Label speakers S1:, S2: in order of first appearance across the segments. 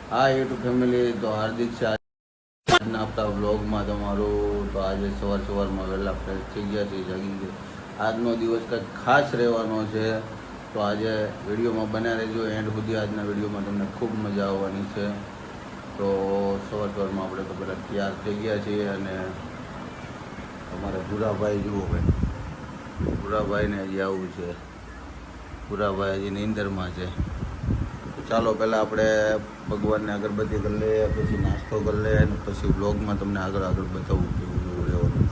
S1: હા YouTube family, તો હાર્દિક છે આજના આપણા વ્લોગમાં તમારું. તો આજે સવારમાં વહેલા ફ્રેશ થઈ ગયા છે, જાગી ગયા. આજનો દિવસ કંઈક ખાસ રહેવાનો છે, તો આજે વિડીયોમાં બન્યા રહેજો એન્ડ સુધી. આજના વિડીયોમાં તમને ખૂબ મજા આવવાની છે. તો સવારમાં આપણે તો પહેલાં તૈયાર થઈ ગયા છીએ, અને તમારે ભૂરાભાઈ જુઓ ભાઈ, ભૂરાભાઈને હજી આવવું છે. ભૂરાભાઈ હજી નીંદરમાં છે. ચાલો પહેલાં આપણે ભગવાનને અગરબત્તી કરી લઈએ, પછી નાસ્તો કરી લઈએ, અને પછી બ્લોગમાં તમને આગળ બતાવું કેવું કેવું રહેવાનું.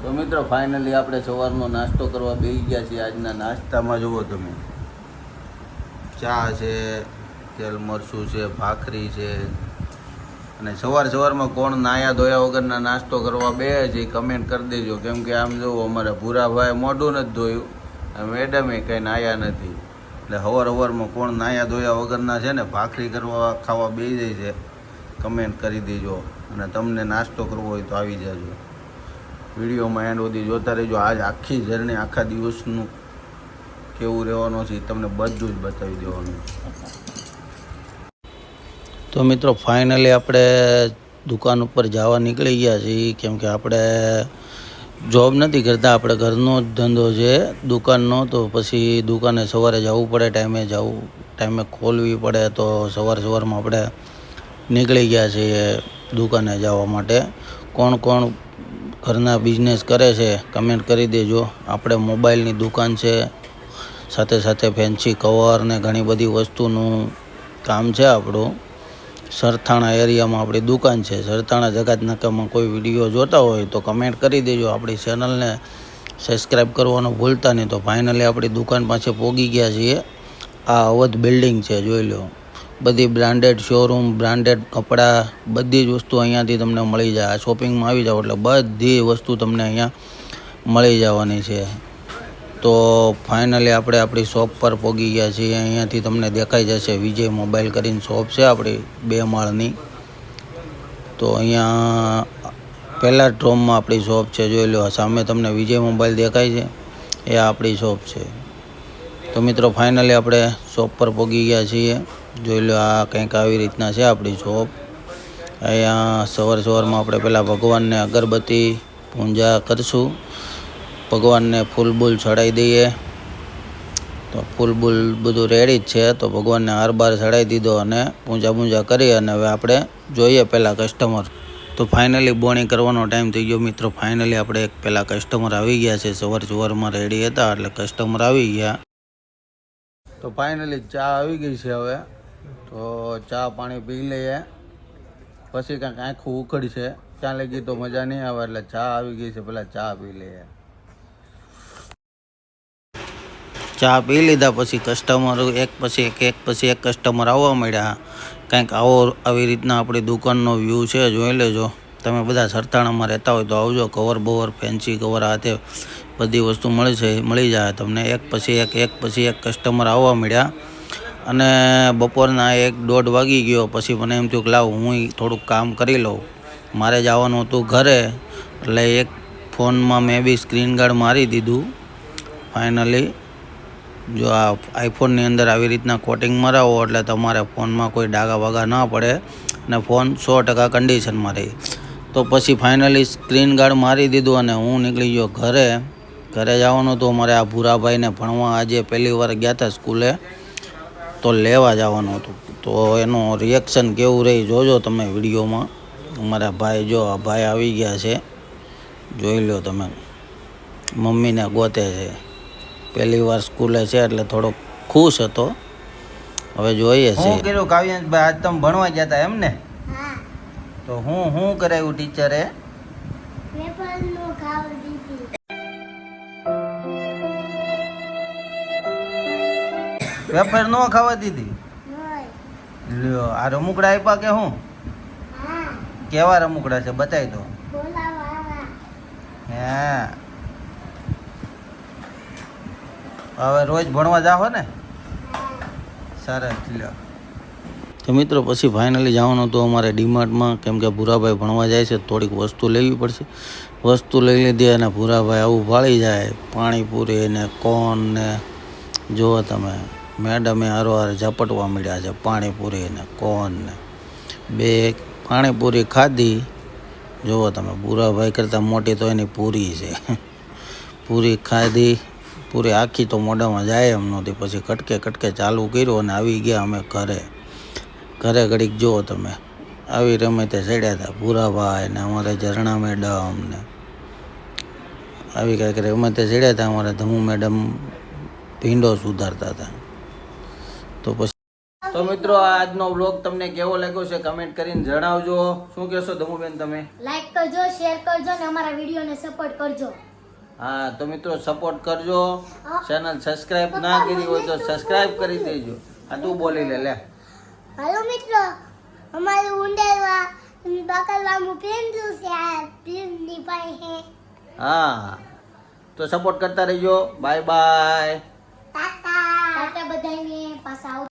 S1: તો મિત્રો ફાઇનલી આપણે સવારનો નાસ્તો કરવા બેસી ગયા છીએ. આજના નાસ્તામાં જુઓ તમે, ચા છે, તેલ મરચું છે, ભાખરી છે. અને સવારમાં કોણ નાયા ધોયા વગરના નાસ્તો કરવા બે છે કમેન્ટ કરી દેજો. કેમ કે આમ જુઓ, અમારે ભૂરાભાઈ મોઢું નથી ધોયું, મેડમે કંઈ નાયા નથી. એટલે સવારમાં કોણ નાયા ધોયા વગરના છે ને ભાખરી ખાવા બેસી જાય છે, કમેન્ટ કરી દેજો. અને તમને નાસ્તો કરવો હોય તો આવી જાજો. વિડીયોમાં એન્ડ સુધી જોતા રહેજો. આજ આખી જર્ની, આખા દિવસનું કેવું રહેવાનું છે તમને બધું જ બતાવી દેવાનું. તો મિત્રો ફાઇનલી આપણે દુકાન ઉપર જવા નીકળી ગયા છીએ. કેમ કે આપણે જોબ નથી કરતા, આપણે ઘરનો જ ધંધો છે દુકાનનો. તો પછી દુકાને સવારે જવું પડે, ટાઈમે ખોલવી પડે. તો સવારમાં આપણે નીકળી ગયા છીએ દુકાને જવા માટે. કોણ ઘરના બિઝનેસ કરે છે કમેન્ટ કરી દેજો. આપણે મોબાઈલની દુકાન છે, સાથે ફેન્સી કવર ને ઘણી બધી વસ્તુનું કામ છે આપણું. સરથાણા એરિયામાં આપણી દુકાન છે. સરથાણા જગાતનાકામાં કોઈ વિડીયો જોતા હોય તો કમેન્ટ કરી દેજો. આપણી ચેનલને સબસ્ક્રાઈબ કરવાનું ભૂલતા નહીં. તો ફાઇનલી આપણી દુકાન પાસે પહોંચી ગયા છીએ. આ અવધ બિલ્ડિંગ છે, જોઈ લો. બધી બ્રાન્ડેડ શોરૂમ, બ્રાન્ડેડ કપડાં, બધી જ વસ્તુ અહીંયાથી તમને મળી જાય. શોપિંગમાં આવી જાઓ એટલે બધી વસ્તુ તમને અહીંયા મળી જવાની છે. તો ફાઇનલી આપણે આપણી શોપ પર પહોંચી ગયા છીએ. અહીંયાથી તમને દેખાઈ જશે વિજય મોબાઈલ કરીને શોપ છે આપણી 2 માળની. તો અહીંયા પહેલા રૂમમાં આપણી શોપ છે, જોઈ લો. સામે તમને વિજય મોબાઈલ દેખાય છે, એ આપણી શોપ છે. તો મિત્રો ફાઇનલી આપણે શોપ પર પહોંચી ગયા છીએ. જોઈ લો, આ કંઈક આવી રીતના છે આપણી શોપ. અહીંયા સવારમાં આપણે પહેલાં ભગવાનને અગરબત્તી પૂજા કરીશું. ભગવાનને ફૂલ ચડાવી દઈએ. તો ફૂલ બધું રેડી જ છે. તો ભગવાનને હાર બાર ચડાવી દીધો અને પૂજા કરી. અને હવે આપણે જોઈએ પહેલાં કસ્ટમર. તો ફાઇનલી બોણી કરવાનો ટાઈમ થઈ ગયો મિત્રો. ફાઇનલી આપણે પહેલાં કસ્ટમર આવી ગયા છે. સવારમાં રેડી હતા એટલે કસ્ટમર આવી ગયા. તો ફાઇનલી ચા આવી ગઈ છે. હવે તો ચા પાણી પી લઈએ, પછી કાંઈક આખું ઉખડશે. ત્યાં લગી તો મજા નહીં આવે. એટલે ચા આવી ગઈ છે, પહેલાં ચા પી લઈએ. ચા પી લીધા પછી કસ્ટમર એક પછી એક કસ્ટમર આવવા માંડ્યા. કંઈક આવી રીતના આપણી દુકાનનો વ્યૂ છે, જોઈ લેજો. તમે બધા સરથાણામાં રહેતા હોય તો આવજો. કવર ફેન્સી કવર હાથે બધી વસ્તુ મળી જાય તમને. એક પછી એક કસ્ટમર આવવા માંડ્યા. અને બપોરના 1-1:30 વાગી ગયો. પછી મને એમ થયું કે લાવ હું થોડુંક કામ કરી લઉં. મારે જવાનું હતું ઘરે, એટલે એક ફોનમાં મેં બી સ્ક્રીન ગાર્ડ મારી દીધું. ફાઇનલી જો આ આઈફોનની અંદર આવી રીતના કોટિંગ મરાવો એટલે તમારે ફોનમાં કોઈ ડાઘા વાગા ના પડે અને ફોન 100% કન્ડિશનમાં રહે. તો પછી ફાઇનલી સ્ક્રીન ગાર્ડ મારી દીધું અને હું નીકળી ગયો ઘરે જવાનું હતું. અમારે આ ભૂરાભાઈને ભણવા આજે પહેલી વાર ગયા હતા સ્કૂલે, તો લેવા જવાનું હતું. તો એનું રિએક્શન કેવું રહી જોજો તમે વિડીયોમાં. અમારા ભાઈ આવી ગયા છે, જોઈ લો તમે. મમ્મીને ગોતે છે, પહેલી વાર સ્કૂલે છે એટલે થોડો ખુશ હતો. હવે જોઈએ છે. શું કર્યું કાવ્યાંશભાઈ? આજ તમે ભણવા ગયા હતા એમ ને? તો હું કરાવ્યું ટીચરે? પેપર નો ખાવા દીધી? લ્યો, આ રમકડા આપ્યા કે હું? કેવા રમકડા છે બતાવી દો. હે, હવે રોજ ભણવા જાઓ ને? સરસ. લ્યો, તો મિત્રો પછી ફાઇનલી જવાનું હતું અમારે ડીમાર્ટમાં, કેમ કે ભૂરાભાઈ ભણવા જાય છે, થોડીક વસ્તુ લેવી પડશે. વસ્તુ લઈ લીધી અને ભૂરાભાઈ આવું ભાળી જાય, પાણીપુરી ને કોન ને જુઓ તમે, મેડમે હારોહાર ઝપટવા મળ્યા છે પાણીપુરી ને કોન ને. બે પાણીપુરી ખાધી, જુઓ તમે, ભૂરાભાઈ કરતાં મોટી તો એની પૂરી છે. પૂરી ખાધી, પૂરી આખી તો મોઢામાં જાય એમ નહોતી. પછી કટકે કટકે ચાલુ કર્યું અને આવી ગયા અમે ઘરે. ઘરે ઘડીક જુઓ તમે, આવી રમતે ચડ્યા હતા ભૂરાભાઈ ને અમારે ઝરણા મેડમ ને આવી કાંઈક રમતે ચડ્યા હતા. અમારે ધમુ મેડમ ભીંડો સુધારતા હતા. તો પછી તો મિત્રો આજનો વ્લોગ તમને કેવો લાગ્યો છે કમેન્ટ કરીને જણાવજો. શું કહેશો ધમુબેન તમે?
S2: લાઈક કરજો, શેર કરજો અને અમારા વિડીયોને સપોર્ટ કરજો.
S1: હા તો મિત્રો સપોર્ટ કરજો. ચેનલ સબસ્ક્રાઇબ ના કરી હોય તો સબસ્ક્રાઇબ કરી દેજો. આ તું બોલી લે.
S2: હાલો મિત્રો, અમારે ઉંડેવા બકલવાનું પ્રેમજુ છે, આ પ્રેમની પાસે.
S1: હા તો સપોર્ટ કરતા રહેજો. Bye bye.
S2: ટાટા બધાને પાછા